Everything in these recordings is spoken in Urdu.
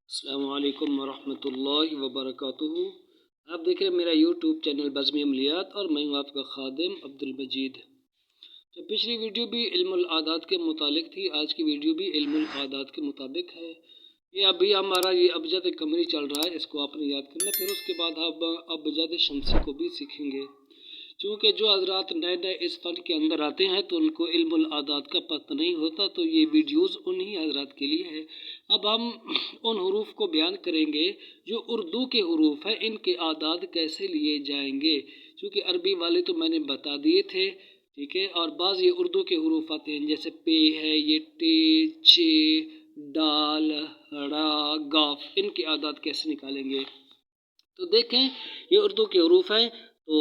السلام علیکم ورحمۃ اللہ وبرکاتہ۔ آپ دیکھ رہے ہیں میرا یوٹیوب چینل بزمی عملیات اور میں ہوں آپ کا خادم عبدالمجید۔ تو پچھلی ویڈیو بھی علم العادات کے متعلق تھی، آج کی ویڈیو بھی علم العادات کے مطابق ہے۔ یہ ابھی ہمارا یہ ابجد قمری چل رہا ہے، اس کو آپ نے یاد کرنا، پھر اس کے بعد ہم ابجد شمسی کو بھی سیکھیں گے۔ چونکہ جو حضرات نئے نئے اس فن کے اندر آتے ہیں تو ان کو علم العادات کا پتہ نہیں ہوتا، تو یہ ویڈیوز انہی حضرات کے لیے ہے۔ اب ہم ان حروف کو بیان کریں گے جو اردو کے حروف ہیں، ان کے اعداد کیسے لیے جائیں گے، چونکہ عربی والے تو میں نے بتا دیے تھے، ٹھیک ہے، اور بعض یہ اردو کے حروف آتے ہیں، جیسے پے ہے، یہ ٹے، چے، ڈال، را، گاف، ان کے اعداد کیسے نکالیں گے۔ تو دیکھیں یہ اردو کے حروف ہیں، تو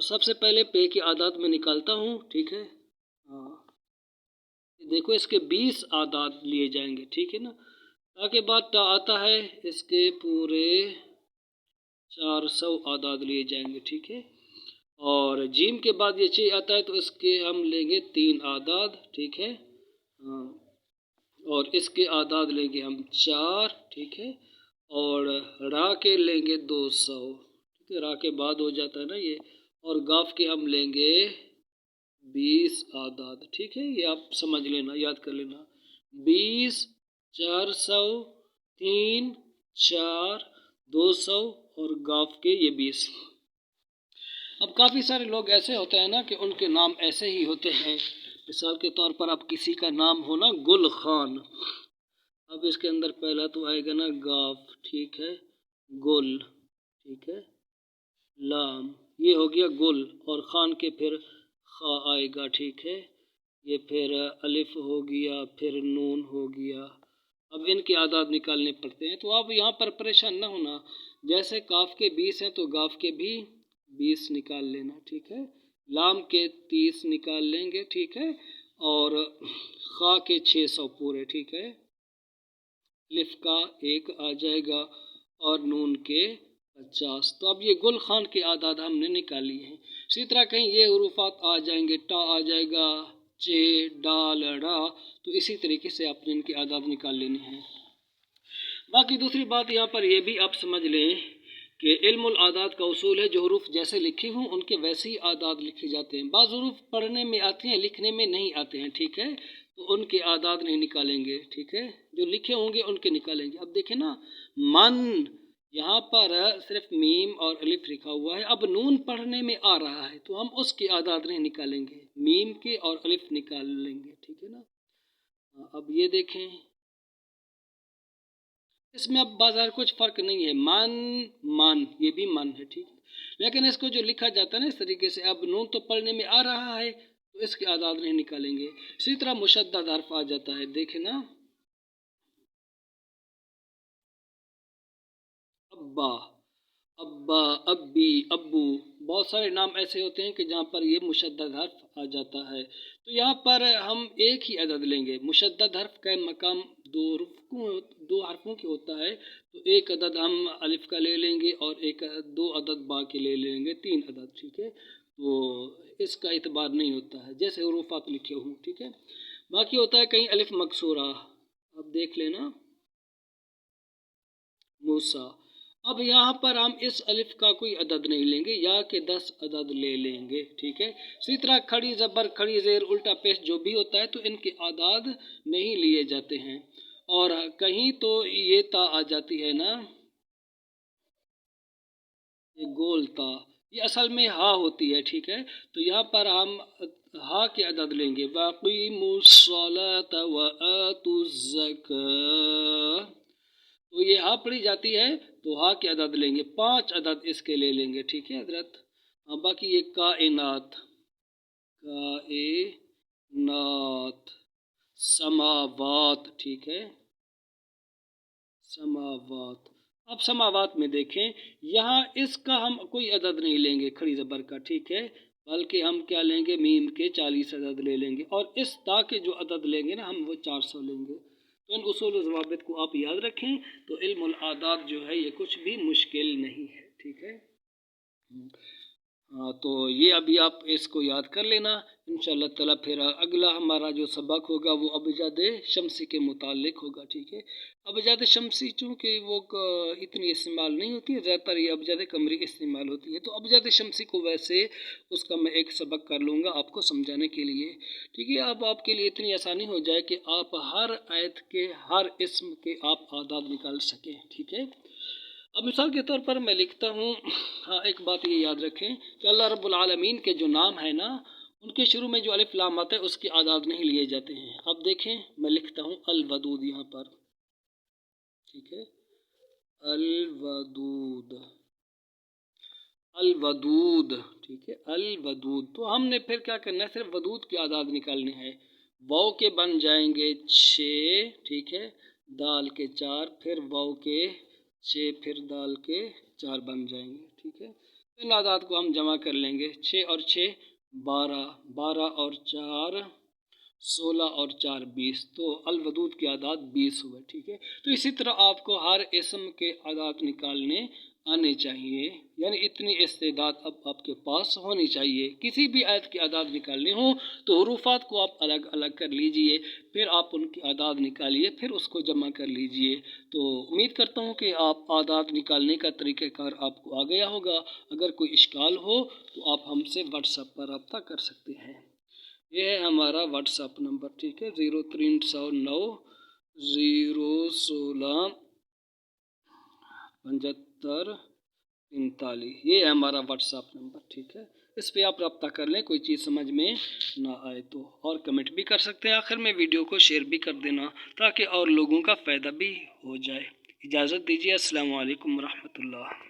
سب سے پہلے پے کے اعداد میں نکالتا ہوں، ٹھیک ہے، دیکھو اس کے 20 اعداد لیے جائیں گے، ٹھیک ہے نا۔ تاکہ بعد تا آتا ہے، اس کے پورے 400 اعداد لیے جائیں گے، ٹھیک ہے۔ اور جیم کے بعد یہ چھ آتا ہے تو اس کے ہم لیں گے 3 اعداد، ٹھیک ہے، اور اس کے اعداد لیں گے ہم 4، ٹھیک ہے، اور را کے لیں گے 200، ٹھیک ہے، را کے بعد ہو جاتا ہے نا یہ، اور گاف کے ہم لیں گے 20 اعداد، ٹھیک ہے، یہ آپ سمجھ لینا، یاد کر لینا، 20، 400، 3، 4، 200 اور گاف کے یہ 20۔ اب کافی سارے لوگ ایسے ہوتے ہیں نا کہ ان کے نام ایسے ہی ہوتے ہیں، مثال کے طور پر اب کسی کا نام ہو نا گل خان، اب اس کے اندر پہلا تو آئے گا نا گاف، ٹھیک ہے، گل، ٹھیک ہے، لام، یہ ہو گیا گل، اور خان کے پھر خا آئے گا، ٹھیک ہے، یہ پھر الف ہو گیا، پھر نون ہو گیا۔ اب ان کے اعداد نکالنے پڑتے ہیں، تو آپ یہاں پر پریشان نہ ہونا، جیسے کاف کے 20 ہیں تو گاف کے بھی 20 نکال لینا، ٹھیک ہے، لام کے 30 نکال لیں گے، ٹھیک ہے، اور خا کے 600 پورے، ٹھیک ہے، الف کا 1 آ جائے گا، اور نون کے 50۔ تو اب یہ گل خان کے اعداد ہم نے نکالی ہیں۔ اسی طرح کہیں یہ حروفات آ جائیں گے، ٹا آ جائے گا، چے، ڈال، را، تو اسی طریقے سے آپ نے ان کے اعداد نکال لینے ہیں۔ باقی دوسری بات یہاں پر یہ بھی آپ سمجھ لیں کہ علم العادات کا اصول ہے، جو حروف جیسے لکھے ہوں ان کے ویسے ہی اعداد لکھے جاتے ہیں۔ بعض حروف پڑھنے میں آتے ہیں، لکھنے میں نہیں آتے ہیں، ٹھیک ہے، تو ان کے اعداد نہیں نکالیں گے، ٹھیک ہے، جو لکھے ہوں گے ان کے نکالیں گے۔ اب دیکھیں نا، من، یہاں پر صرف میم اور الف لکھا ہوا ہے، اب نون پڑھنے میں آ رہا ہے تو ہم اس کے اعداد نہیں نکالیں گے، میم کے اور الف نکال لیں گے، ٹھیک ہے نا۔ اب یہ دیکھیں اس میں اب بازار کچھ فرق نہیں ہے، من یہ بھی من ہے، ٹھیک ہے، لیکن اس کو جو لکھا جاتا ہے نا اس طریقے سے، اب نون تو پڑھنے میں آ رہا ہے تو اس کے اعداد نہیں نکالیں گے۔ اسی طرح مشدد حرف آ جاتا ہے، دیکھیں نا، ابا، ابا، ابی، ابو، بہت سارے نام ایسے ہوتے ہیں کہ جہاں پر یہ مشدد حرف آ جاتا ہے، تو یہاں پر ہم ایک ہی عدد لیں گے۔ مشدد حرف کا مقام دو حرفوں کی ہوتا ہے، تو ایک عدد ہم الف کا لے لیں گے اور دو عدد با کے لے لیں گے، 3 عدد، ٹھیک ہے، تو اس کا اعتبار نہیں ہوتا ہے جیسے حروفات لکھے ہوں، ٹھیک ہے۔ باقی ہوتا ہے کہیں الف مکسورہ، اب دیکھ لینا، موسیٰ، اب یہاں پر ہم اس الف کا کوئی عدد نہیں لیں گے، یا کہ 10 عدد لے لیں گے، ٹھیک ہے۔ اسی طرح کھڑی زبر، کھڑی زیر، الٹا پیش جو بھی ہوتا ہے تو ان کے اعداد نہیں لیے جاتے ہیں۔ اور کہیں تو یہ تا آ جاتی ہے نا، یہ گول تا، یہ اصل میں ہا ہوتی ہے، ٹھیک ہے، تو یہاں پر ہم ہا کے عدد لیں گے، وَأَقِیمُوا الصَّلَاةَ وَآتُوا الزَّکَاةَ، تو یہ ہا پڑھی جاتی ہے تو ہا کے عدد لیں گے، 5 عدد اس کے لے لیں گے، ٹھیک ہے حضرت۔ باقی یہ کائنات، کائنات، سماوات، ٹھیک ہے، سماوات۔ اب سماوات میں دیکھیں، یہاں اس کا ہم کوئی عدد نہیں لیں گے کھڑی زبر کا، ٹھیک ہے، بلکہ ہم کیا لیں گے، میم کے 40 عدد لے لیں گے، اور اس تا کے جو عدد لیں گے نا ہم وہ 400 لیں گے۔ تو ان اصول و ضوابط کو آپ یاد رکھیں، تو علم العادات جو ہے یہ کچھ بھی مشکل نہیں ہے، ٹھیک ہے۔ تو یہ ابھی آپ اس کو یاد کر لینا انشاءاللہ تعالیٰ۔ پھر اگلا ہمارا جو سبق ہوگا وہ ابجاد شمسی کے متعلق ہوگا، ٹھیک ہے۔ ابجاد شمسی چونکہ وہ اتنی استعمال نہیں ہوتی ہے، زیادہ تر یہ ابجاد قمری استعمال ہوتی ہے، تو ابجاد شمسی کو ویسے اس کا میں ایک سبق کر لوں گا آپ کو سمجھانے کے لیے، ٹھیک ہے۔ اب آپ کے لیے اتنی آسانی ہو جائے کہ آپ ہر آیت کے ہر اسم کے آپ اعداد نکال سکیں، ٹھیک ہے۔ اب مثال کے طور پر میں لکھتا ہوں، ہاں ایک بات یہ یاد رکھیں کہ اللہ رب العالمین کے جو نام ہیں نا، ان کے شروع میں جو الف لام آتا ہے اس کے اعداد نہیں لیے جاتے ہیں۔ اب دیکھیں میں لکھتا ہوں الودود یہاں پر، ٹھیک ہے، الودود، الودود، ٹھیک ہے، الودود۔ تو ہم نے پھر کیا کرنا ہے، صرف ودود کے اعداد نکالنے ہیں۔ واو کے بن جائیں گے 6، ٹھیک ہے، دال کے 4، پھر واو کے 6، پھر دال کے 4 بن جائیں گے، ٹھیک ہے۔ ان اعداد کو ہم جمع کر لیں گے، 6 اور 6 12، 12 اور 4 16 اور 4 20، تو الودود کے اعداد 20 ہوئے، ٹھیک ہے۔ تو اسی طرح آپ کو ہر اسم کے اعداد نکالنے آنے چاہیے، یعنی اتنی استعداد اب آپ کے پاس ہونی چاہیے۔ کسی بھی آیت کے اعداد نکالنے ہوں تو حروفات کو آپ الگ الگ کر لیجئے، پھر آپ ان کے اعداد نکالیے، پھر اس کو جمع کر لیجئے۔ تو امید کرتا ہوں کہ آپ اعداد نکالنے کا طریقہ کار آپ کو آ گیا ہوگا۔ اگر کوئی اشکال ہو تو آپ ہم سے واٹس ایپ پر رابطہ کر سکتے ہیں۔ یہ ہے ہمارا واٹس ایپ نمبر، ٹھیک ہے، 0309 016 75 45، یہ ہے ہمارا واٹس ایپ نمبر، ٹھیک ہے۔ اس پہ آپ رابطہ کر لیں، کوئی چیز سمجھ میں نہ آئے تو، اور کمنٹ بھی کر سکتے ہیں۔ آخر میں ویڈیو کو شیئر بھی کر دینا تاکہ اور لوگوں کا فائدہ بھی ہو جائے۔ اجازت دیجیے، السلام علیکم ورحمۃ اللہ۔